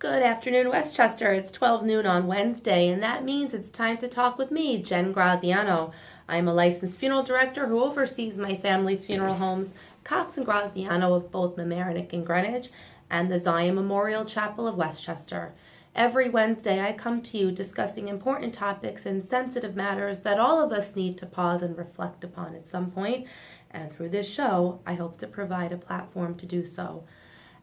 Good afternoon, Westchester. It's 12 noon on Wednesday, and that means it's time to talk with me, Jen Graziano. I'm a licensed funeral director who oversees my family's funeral homes, Cox and Graziano of both Mamaroneck and Greenwich, and the Zion Memorial Chapel of Westchester. Every Wednesday, I come to you discussing important topics and sensitive matters that all of us need to pause and reflect upon at some point, and through this show, I hope to provide a platform to do so.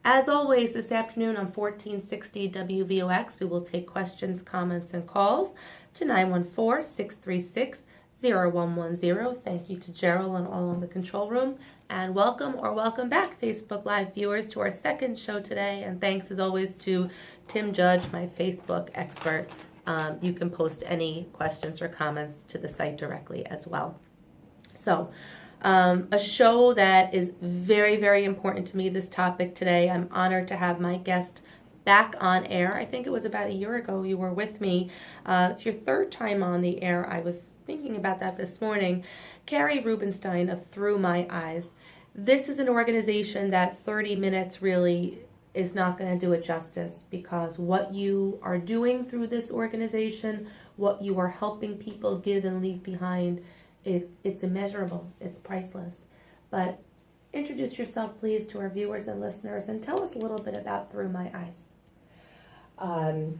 As always, this afternoon on 1460 WVOX, we will take questions, comments, and calls to 914-636-0110. Thank you to Gerald and all in the control room. And welcome back, Facebook Live viewers, to our second show today. And thanks, as always, to Tim Judge, my Facebook expert. You can post any questions or comments to the site directly as well. So, a show that is very, very important to me, this topic today. I'm honored to have my guest back on air. I think it was about a year ago you were with me. It's your third time on the air. I was thinking about that this morning. Carrie Rubinstein of Thru My Eyes. This is an organization that 30 minutes really is not going to do it justice, because what you are doing through this organization, what you are helping people give and leave behind, it's immeasurable. It's priceless. But introduce yourself, please, to our viewers and listeners, and tell us a little bit about Thru My Eyes. I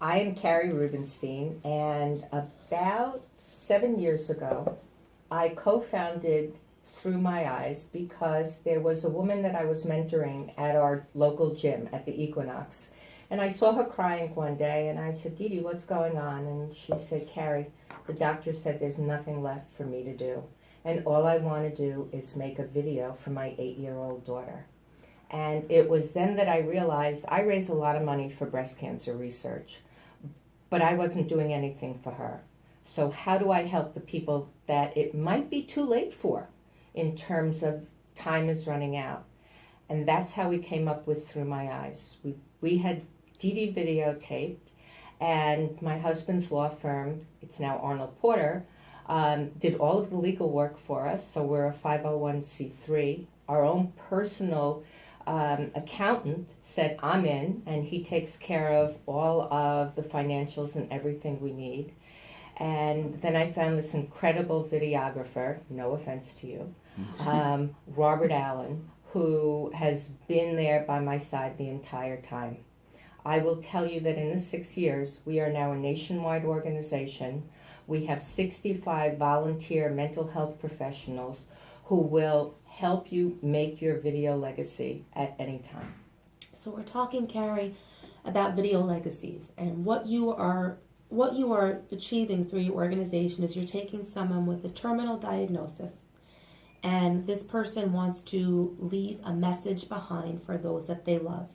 am Carrie Rubinstein, and about 7 years ago, I co-founded Thru My Eyes because there was a woman that I was mentoring at our local gym at the Equinox. And I saw her crying one day, and I said, Dee Dee, what's going on? And she said, Carrie, the doctor said there's nothing left for me to do. And all I want to do is make a video for my 8-year-old daughter. And it was then that I realized I raised a lot of money for breast cancer research, but I wasn't doing anything for her. So how do I help the people that it might be too late for in terms of time is running out? And that's how we came up with Thru My Eyes. We had Dee Dee videotaped, and my husband's law firm, it's now Arnold Porter, did all of the legal work for us. So we're a 501c3. Our own personal accountant said, I'm in, and he takes care of all of the financials and everything we need. And then I found this incredible videographer, no offense to you, Robert Allen, who has been there by my side the entire time. I will tell you that in the 6 years, we are now a nationwide organization. We have 65 volunteer mental health professionals who will help you make your video legacy at any time. So we're talking, Carrie, about video legacies, and what you are achieving through your organization is you're taking someone with a terminal diagnosis, and this person wants to leave a message behind for those that they love.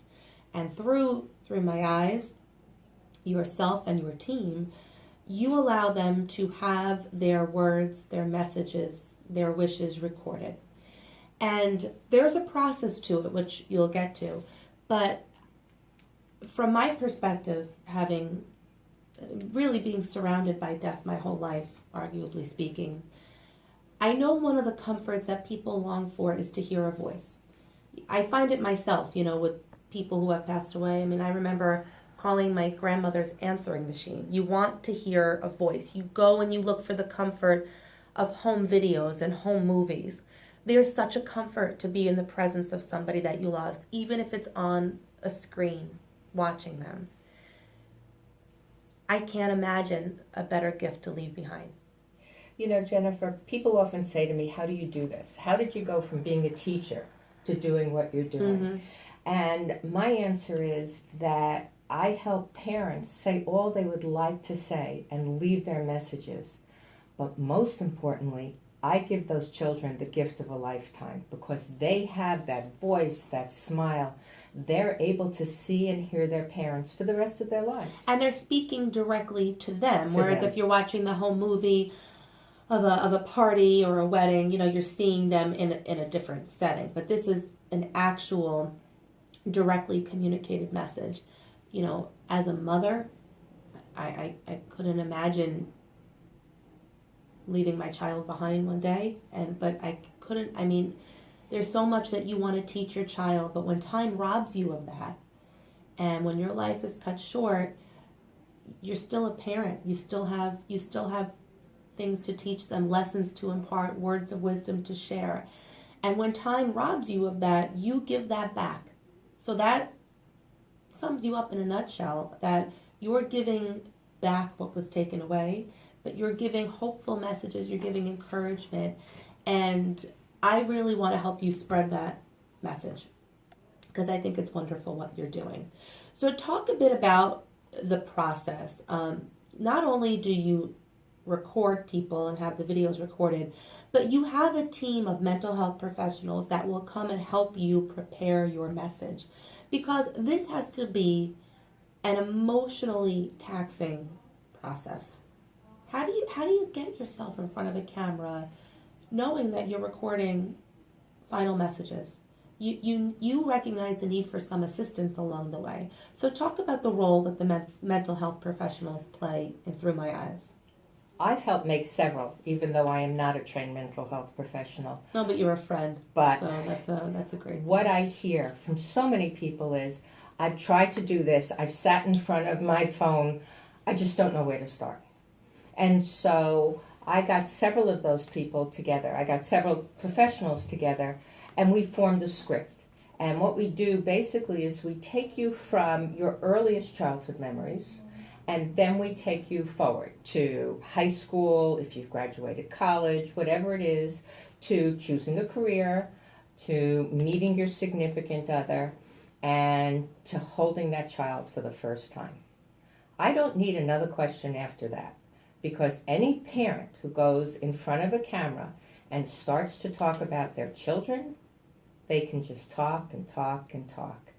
And through My Eyes, yourself and your team, you allow them to have their words, their messages, their wishes recorded. And there's a process to it, which you'll get to. But from my perspective, having really being surrounded by death my whole life, arguably speaking, I know one of the comforts that people long for is to hear a voice. I find it myself, with people who have passed away. I mean, I remember calling my grandmother's answering machine. You want to hear a voice. You go and you look for the comfort of home videos and home movies. There's such a comfort to be in the presence of somebody that you lost, even if it's on a screen, watching them. I can't imagine a better gift to leave behind. Jennifer, people often say to me, how do you do this? How did you go from being a teacher to doing what you're doing? Mm-hmm. And my answer is that I help parents say all they would like to say and leave their messages. But most importantly, I give those children the gift of a lifetime, because they have that voice, that smile. They're able to see and hear their parents for the rest of their lives. And they're speaking directly to them. Whereas if you're watching the home movie of a party or a wedding, you're seeing them in a different setting. But this is an actual directly communicated message. As a mother, I couldn't imagine leaving my child behind one day, but I couldn't. I mean, there's so much that you want to teach your child, but when time robs you of that, And when your life is cut short, you're still a parent. You still have things to teach them, lessons to impart, words of wisdom to share. And when time robs you of that, you give that back. So that sums you up in a nutshell, that you're giving back what was taken away, but you're giving hopeful messages, you're giving encouragement, and I really want to help you spread that message because I think it's wonderful what you're doing. So talk a bit about the process. Not only do you record people and have the videos recorded, but you have a team of mental health professionals that will come and help you prepare your message, because this has to be an emotionally taxing process. How do you get yourself in front of a camera knowing that you're recording final messages? You recognize the need for some assistance along the way. So talk about the role that the mental health professionals play in Thru My Eyes. I've helped make several, even though I am not a trained mental health professional. No, but you're a friend. But so that's a great what thing. I hear from so many people is, I've tried to do this, I've sat in front of my phone, I just don't know where to start. And so I got several of those people together. I got several professionals together, and we formed a script. And what we do basically is we take you from your earliest childhood memories, and then we take you forward to high school, if you've graduated college, whatever it is, to choosing a career, to meeting your significant other, and to holding that child for the first time. I don't need another question after that, because any parent who goes in front of a camera and starts to talk about their children, they can just talk and talk and talk.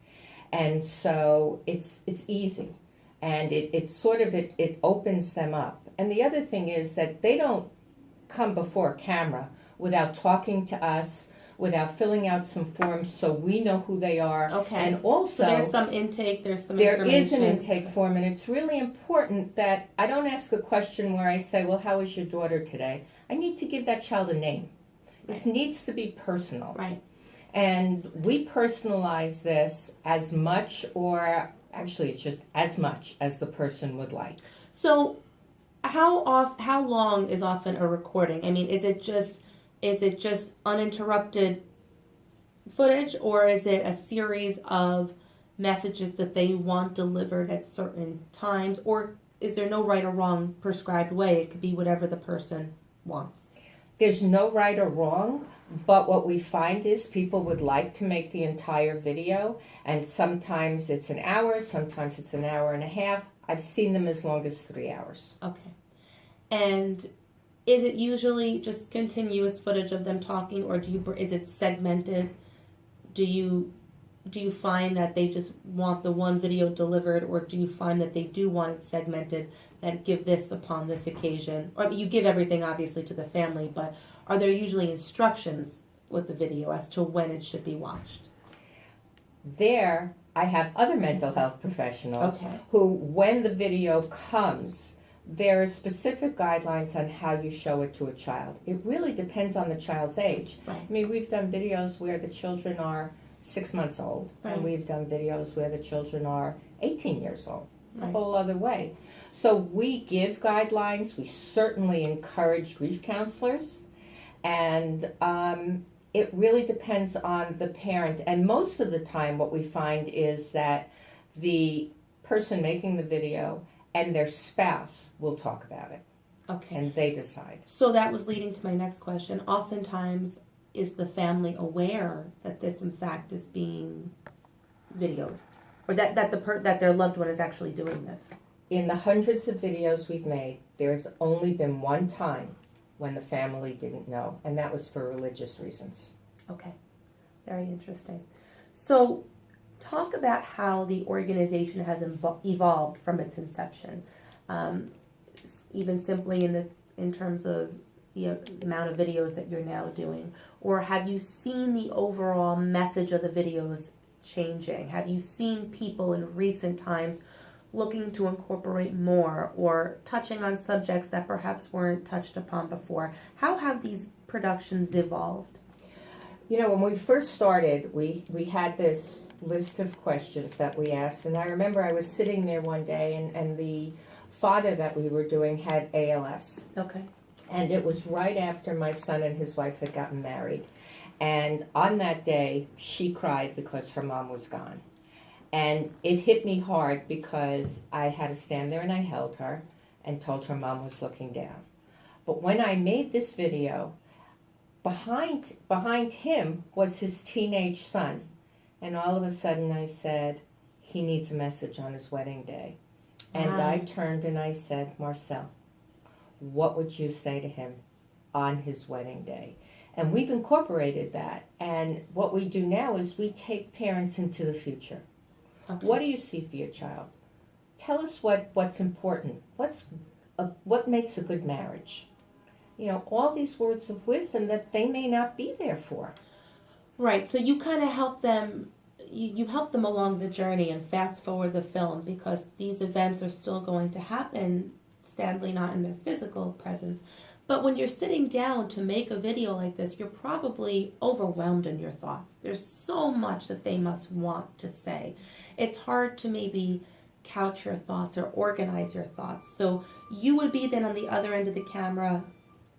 And so it's easy. And it opens them up. And the other thing is that they don't come before a camera without talking to us, without filling out some forms so we know who they are. Okay. And also, so there's some intake, there's some there information. is an intake form, and it's really important that I don't ask a question where I say, well, how was your daughter today? I need to give that child a name. Right. This needs to be personal. Right. And we personalize this as much, or actually it's just as much as the person would like. So how long is often a recording? I mean, is it just uninterrupted footage, or is it a series of messages that they want delivered at certain times, or is there no right or wrong prescribed way? It could be whatever the person wants. There's no right or wrong, but what we find is people would like to make the entire video, and sometimes it's an hour, sometimes it's an hour and a half. I've seen them as long as 3 hours. Okay. And is it usually just continuous footage of them talking, or is it segmented? Do you find that they just want the one video delivered, or do you find that they do want it segmented, that give this upon this occasion? Or you give everything obviously to the family, but are there usually instructions with the video as to when it should be watched? There, I have other mental health professionals who, when the video comes, there are specific guidelines on how you show it to a child. It really depends on the child's age. Right. I mean, we've done videos where the children are 6 months old, Right. and we've done videos where the children are 18 years old. It's Right. a whole other way. So we give guidelines. We certainly encourage grief counselors, and it really depends on the parent. And most of the time what we find is that the person making the video and their spouse will talk about it. Okay. And they decide. So that was leading to my next question. Oftentimes, is the family aware that this, in fact, is being videoed, or that their loved one is actually doing this? In the hundreds of videos we've made, there's only been one time when the family didn't know, and that was for religious reasons. Okay, very interesting. So, talk about how the organization has evolved from its inception, even simply in terms of the amount of videos that you're now doing, or have you seen the overall message of the videos changing? Have you seen people in recent times looking to incorporate more or touching on subjects that perhaps weren't touched upon before? How have these productions evolved? You know, when we first started, we had this list of questions that we asked, and I remember I was sitting there one day, and the father that we were doing had ALS. Okay. And it was right after my son and his wife had gotten married. And on that day, she cried because her mom was gone. And it hit me hard because I had to stand there and I held her and told her mom was looking down. But when I made this video, behind him was his teenage son. And all of a sudden I said, he needs a message on his wedding day. And Wow. I turned and I said, Marcel, what would you say to him on his wedding day? And we've incorporated that. And what we do now is we take parents into the future. Okay. What do you see for your child? Tell us what's important. What makes a good marriage? You know, all these words of wisdom that they may not be there for. Right. So you kind of help them. You help them along the journey and fast forward the film because these events are still going to happen. Sadly, not in their physical presence. But when you're sitting down to make a video like this, you're probably overwhelmed in your thoughts. There's so much that they must want to say. It's hard to maybe couch your thoughts or organize your thoughts. So you would be then on the other end of the camera.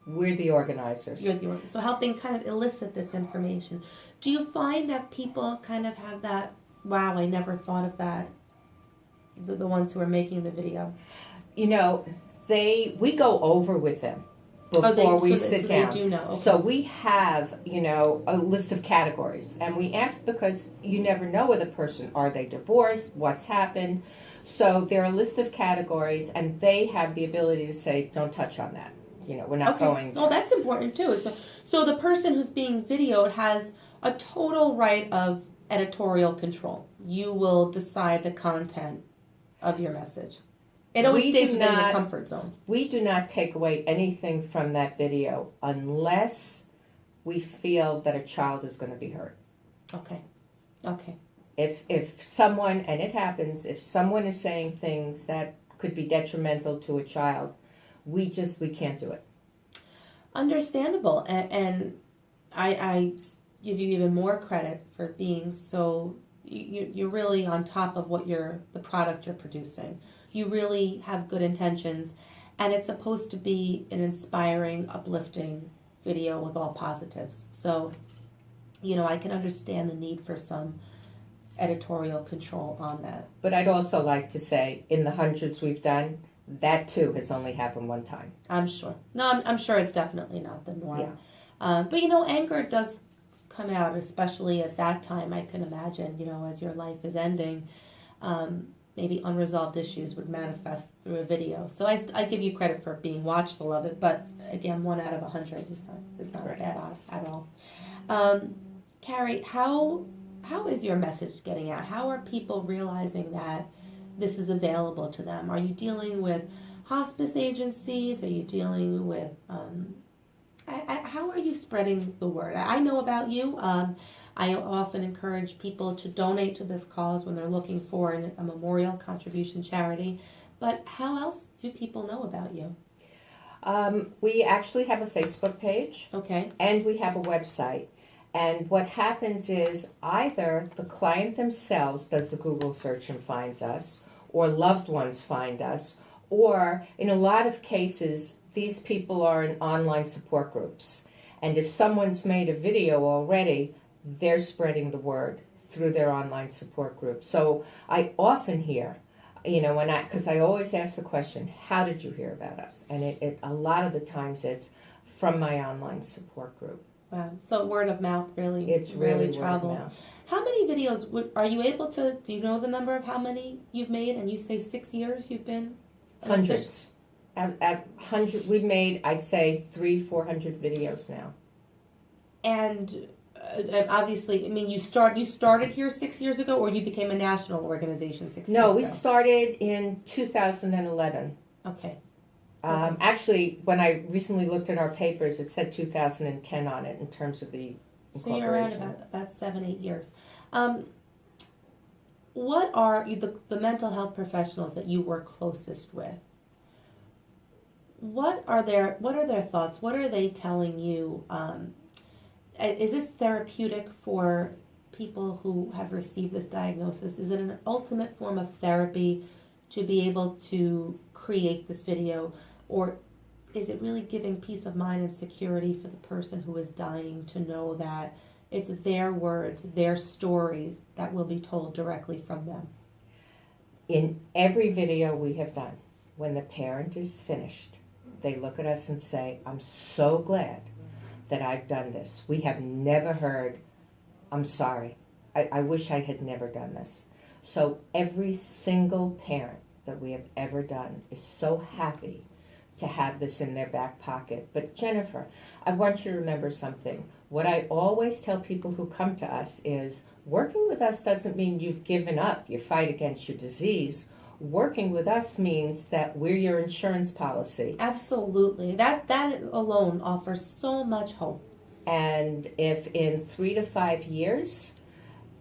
We're the organizers. So helping kind of elicit this information. Do you find that people kind of have that, wow, I never thought of that, the ones who are making the video? You know, we go over with them before we sit down. They do know. Okay. So we have, you know, a list of categories. And we ask because you never know with a person. Are they divorced? What's happened? So there are a list of categories, and they have the ability to say, don't touch on that. You know, we're not going there. Oh, that's important too. So the person who's being videoed has a total right of editorial control. You will decide the content of your message. It always stays within the comfort zone. We do not take away anything from that video unless we feel that a child is going to be hurt. Okay. If someone, and it happens, if someone is saying things that could be detrimental to a child, we can't do it. Understandable. And I give you even more credit for being so, you're really on top of the product you're producing. You really have good intentions, and it's supposed to be an inspiring, uplifting video with all positives. So, you know, I can understand the need for some editorial control on that. But I'd also like to say, in the hundreds we've done, that too has only happened one time. I'm sure. No, I'm sure it's definitely not the norm. Yeah. But, you know, anger does come out, especially at that time. I can imagine, you know, as your life is ending, maybe unresolved issues would manifest through a video. So I give you credit for being watchful of it, but again, 1 out of 100 is not right. bad at all. Carrie, how is your message getting out? How are people realizing that this is available to them? Are you dealing with hospice agencies? Are you dealing with how are you spreading the word? I know about you. I often encourage people to donate to this cause when they're looking for a memorial contribution charity. But how else do people know about you? We actually have a Facebook page. Okay. And we have a website. And what happens is either the client themselves does the Google search and finds us, or loved ones find us, or in a lot of cases, these people are in online support groups. And if someone's made a video already, they're spreading the word through their online support group. So I often hear, you know, because I always ask the question, how did you hear about us? And it a lot of the times it's from my online support group. Wow. So word of mouth really, it's really travels. Word of mouth. How many videos are you able to? Do you know the number of how many you've made? And you say 6 years you've been. Hundreds. At 100, we've made, I'd say, 300-400 videos now. And obviously, I mean, you started here 6 years ago, or you became a national organization 6 years ago? No, we started in 2011. Okay. Actually, when I recently looked at our papers, it said 2010 on it in terms of the incorporation. So you're around about 7-8 years. What are the mental health professionals that you work closest with? What are their thoughts? What are they telling you is this therapeutic for people who have received this diagnosis? Is it an ultimate form of therapy to be able to create this video, or is it really giving peace of mind and security for the person who is dying to know that it's their words, their stories that will be told directly from them? In every video we have done, when the parent is finished, they look at us and say, I'm so glad that I've done this. We have never heard, I'm sorry. I wish I had never done this. So every single parent that we have ever done is so happy to have this in their back pocket. But Jennifer, I want you to remember something. What I always tell people who come to us is, working with us doesn't mean you've given up your fight against your disease. Working with us means that we're your insurance policy. Absolutely. That alone offers so much hope. And if in 3 to 5 years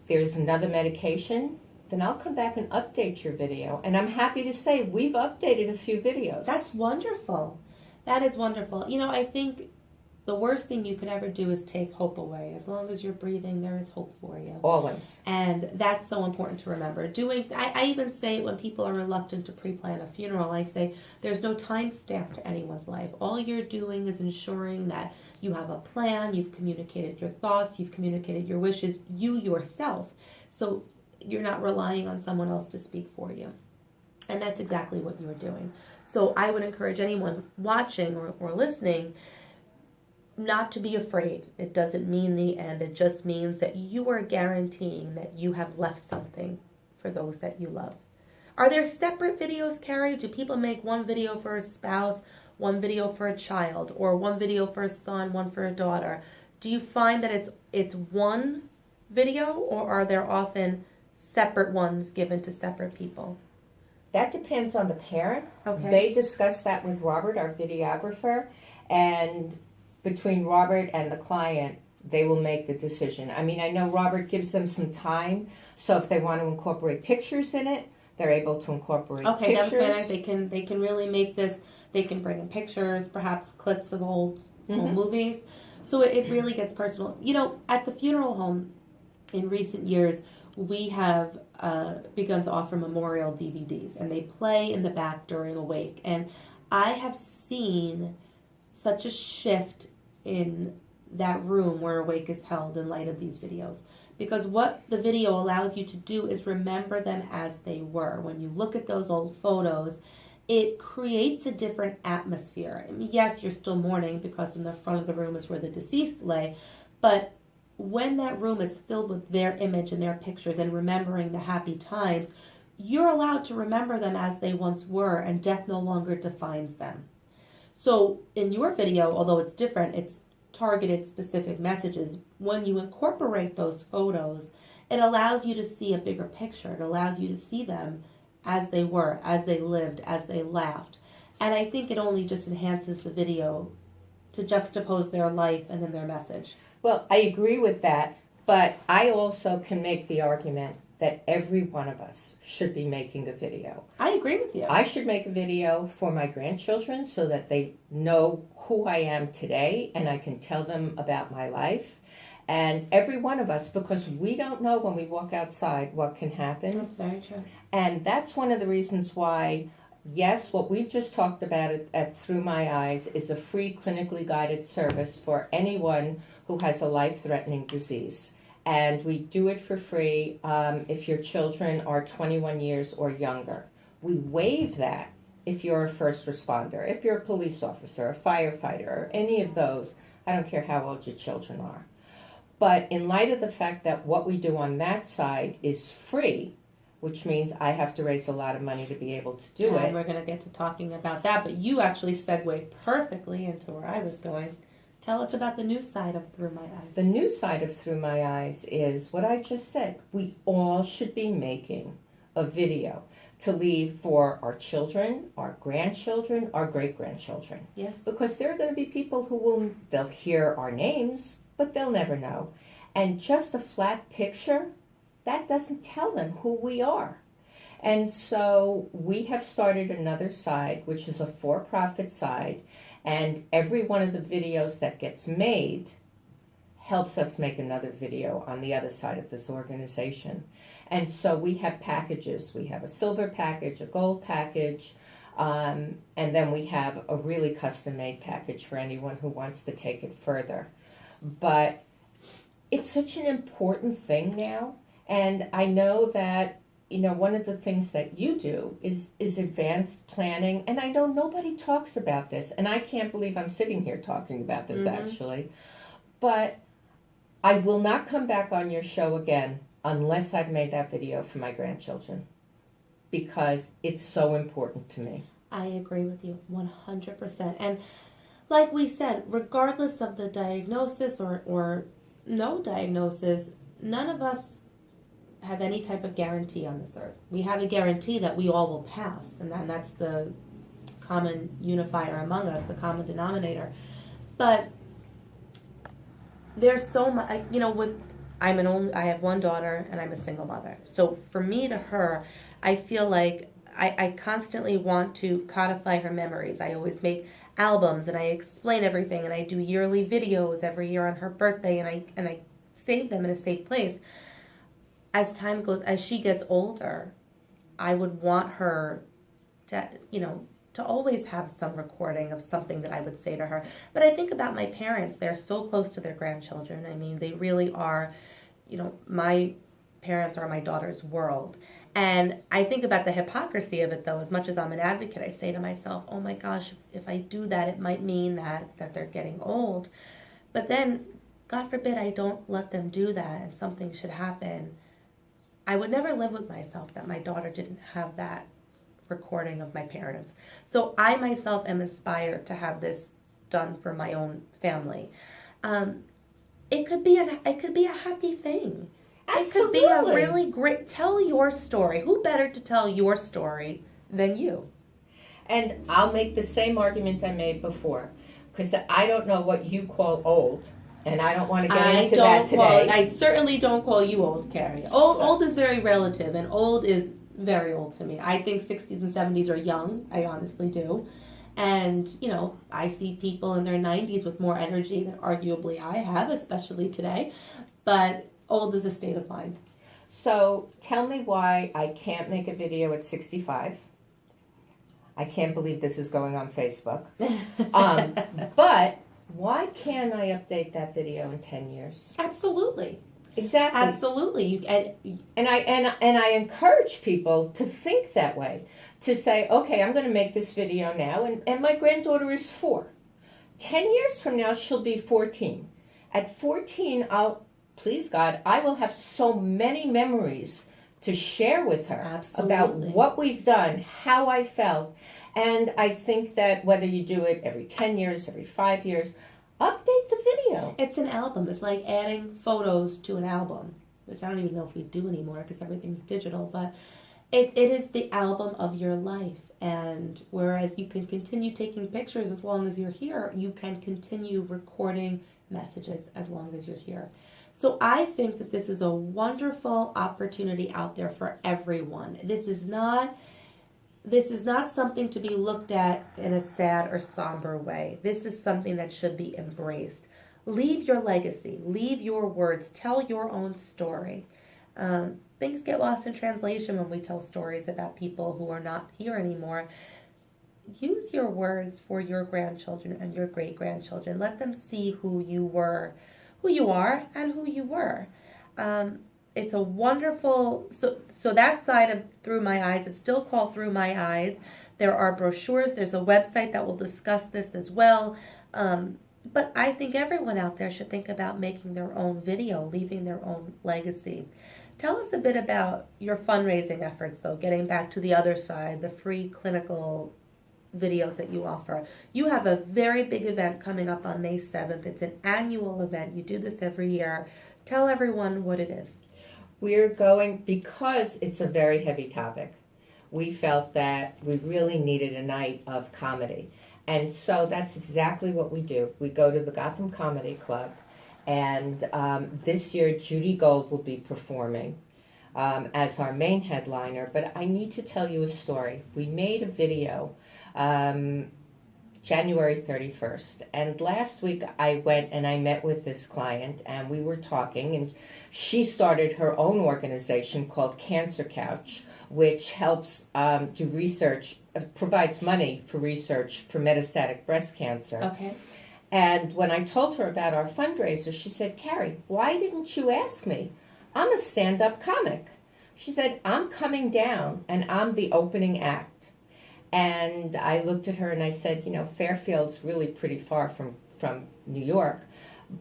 there's another medication, then I'll come back and update your video. And I'm happy to say we've updated a few videos. That's wonderful. That is wonderful. You know, I think the worst thing you can ever do is take hope away. As long as you're breathing, there is hope for you. Always. And that's so important to remember. I even say when people are reluctant to pre-plan a funeral, I say there's no time stamp to anyone's life. All you're doing is ensuring that you have a plan, you've communicated your thoughts, you've communicated your wishes, you yourself. So you're not relying on someone else to speak for you. And that's exactly what you're doing. So I would encourage anyone watching or listening not to be afraid. It doesn't mean the end. It just means that you are guaranteeing that you have left something for those that you love. Are there separate videos, Carrie? Do people make one video for a spouse, one video for a child, or one video for a son, one for a daughter? Do you find that it's one video, or are there often separate ones given to separate people? That depends on the parent. Okay. They discuss that with Robert, our videographer, and between Robert and the client, they will make the decision. I mean, I know Robert gives them some time, so if they want to incorporate pictures in it, they're able to incorporate pictures. That's fantastic. They can really make this. They can bring in pictures, perhaps clips of old movies. So it really gets personal. You know, at the funeral home, in recent years, we have begun to offer memorial DVDs, and they play in the back during a wake. And I have seen such a shift in that room where a wake is held in light of these videos. Because what the video allows you to do is remember them as they were. When you look at those old photos, it creates a different atmosphere. I mean, yes, you're still mourning because in the front of the room is where the deceased lay, but when that room is filled with their image and their pictures and remembering the happy times, you're allowed to remember them as they once were, and death no longer defines them. So in your video, although it's different, it's targeted specific messages. When you incorporate those photos, it allows you to see a bigger picture. It allows you to see them as they were, as they lived, as they laughed. And I think it only just enhances the video to juxtapose their life and then their message. Well, I agree with that, but I also can make the argument that every one of us should be making a video. I agree with you. I should make a video for my grandchildren so that they know who I am today and I can tell them about my life. And every one of us, because we don't know when we walk outside what can happen. That's very true. And that's one of the reasons why, yes, what we've just talked about at Thru My Eyes is a free clinically guided service for anyone who has a life-threatening disease. And we do it for free if your children are 21 years or younger. We waive that if you're a first responder, if you're a police officer, a firefighter, or any of those. I don't care how old your children are. But in light of the fact that what we do on that side is free, which means I have to raise a lot of money to be able to do it. And we're going to get to talking about that, but you actually segued perfectly into where I was going. Tell us about the new side of Thru My Eyes. The new side of Thru My Eyes is what I just said. We all should be making a video to leave for our children, our grandchildren, our great-grandchildren. Yes. Because there are going to be people who they'll hear our names, but they'll never know. And just a flat picture, that doesn't tell them who we are. And so we have started another side, which is a for-profit side, and every one of the videos that gets made helps us make another video on the other side of this organization. And so we have packages. We have a silver package, a gold package, and then we have a really custom-made package for anyone who wants to take it further. But it's such an important thing now, and I know that, you know, one of the things that you do is advanced planning, and I know nobody talks about this, and I can't believe I'm sitting here talking about this actually, but I will not come back on your show again unless I've made that video for my grandchildren, because it's so important to me. I agree with you 100%. And like we said, regardless of the diagnosis or no diagnosis, none of us have any type of guarantee on this earth. We have a guarantee that we all will pass, and that's the common unifier among us, the common denominator. But there's so much, you know, I have one daughter and I'm a single mother. So for me to her, I feel like I constantly want to codify her memories. I always make albums and I explain everything, and I do yearly videos every year on her birthday, and I save them in a safe place. As time goes, as she gets older, I would want her to, you know, to always have some recording of something that I would say to her. But I think about my parents. They're so close to their grandchildren. I mean, they really are, you know, my parents are my daughter's world. And I think about the hypocrisy of it, though. As much as I'm an advocate, I say to myself, oh my gosh, if I do that, it might mean that they're getting old. But then, God forbid, I don't let them do that and something should happen. I would never live with myself that my daughter didn't have that recording of my parents. So I myself am inspired to have this done for my own family. It could be a happy thing. Absolutely. It could be a really great, tell your story. Who better to tell your story than you? And I'll make the same argument I made before, because I don't know what you call old, and I don't want to get into that today. I certainly don't call you old, Carrie. Old is very relative, and old is very old to me. I think 60s and 70s are young. I honestly do. And, you know, I see people in their 90s with more energy than arguably I have, especially today. But old is a state of mind. So tell me why I can't make a video at 65. I can't believe this is going on Facebook. But why can't I update that video in 10 years? Absolutely. Exactly. Absolutely. And I encourage people to think that way. To say, okay, I'm going to make this video now, and my granddaughter is 4. 10 years from now, she'll be 14. At 14, please God, I will have so many memories to share with her. Absolutely. About what we've done, how I felt. And I think that whether you do it every 10 years, every 5 years, update the video. It's an album. It's like adding photos to an album, which I don't even know if we do anymore because everything's digital, but it is the album of your life. And whereas you can continue taking pictures as long as you're here, you can continue recording messages as long as you're here. So I think that this is a wonderful opportunity out there for everyone. This is not something to be looked at in a sad or somber way. This is something that should be embraced. Leave your legacy. Leave your words. Tell your own story. Things get lost in translation when we tell stories about people who are not here anymore. Use your words for your grandchildren and your great-grandchildren. Let them see who you are, and who you were. It's a wonderful, so that side of Thru My Eyes, it's still called Thru My Eyes. There are brochures. There's a website that will discuss this as well. But I think everyone out there should think about making their own video, leaving their own legacy. Tell us a bit about your fundraising efforts, though, getting back to the other side, the free clinical videos that you offer. You have a very big event coming up on May 7th. It's an annual event. You do this every year. Tell everyone what it is. We're going, because it's a very heavy topic, we felt that we really needed a night of comedy. And so that's exactly what we do. We go to the Gotham Comedy Club, and this year Judy Gold will be performing as our main headliner. But I need to tell you a story. We made a video January 31st. And last week I went and I met with this client and we were talking, and she started her own organization called Cancer Couch, which helps do research, provides money for research for metastatic breast cancer. Okay. And when I told her about our fundraiser, she said, Carrie, why didn't you ask me? I'm a stand-up comic. She said, I'm coming down and I'm the opening act. And I looked at her and I said, Fairfield's really pretty far from New York,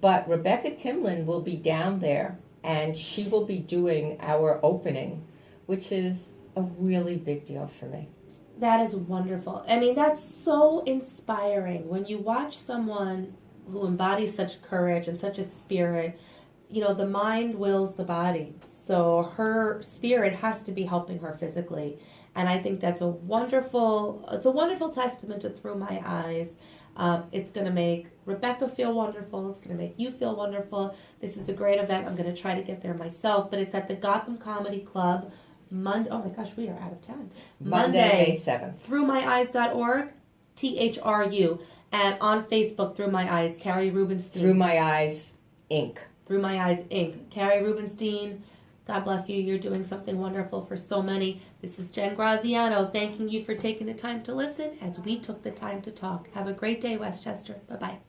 but Rebecca Timlin will be down there and she will be doing our opening, which is a really big deal for me. That is wonderful. I mean, that's so inspiring when you watch someone who embodies such courage and such a spirit. The mind wills the body. So her spirit has to be helping her physically. And I think that's a wonderful testament to Thru My Eyes. It's going to make Rebecca feel wonderful. It's going to make you feel wonderful. This is a great event. I'm going to try to get there myself, but it's at the Gotham Comedy Club. Monday. Oh my gosh, we are out of time. Monday, May 7th. ThruMyEyes.org, THRU, and on Facebook, Thru My Eyes, Carrie Rubinstein. Thru My Eyes, Inc. Thru My Eyes, Inc. Carrie Rubinstein, God bless you. You're doing something wonderful for so many. This is Jen Graziano thanking you for taking the time to listen as we took the time to talk. Have a great day, Westchester. Bye-bye.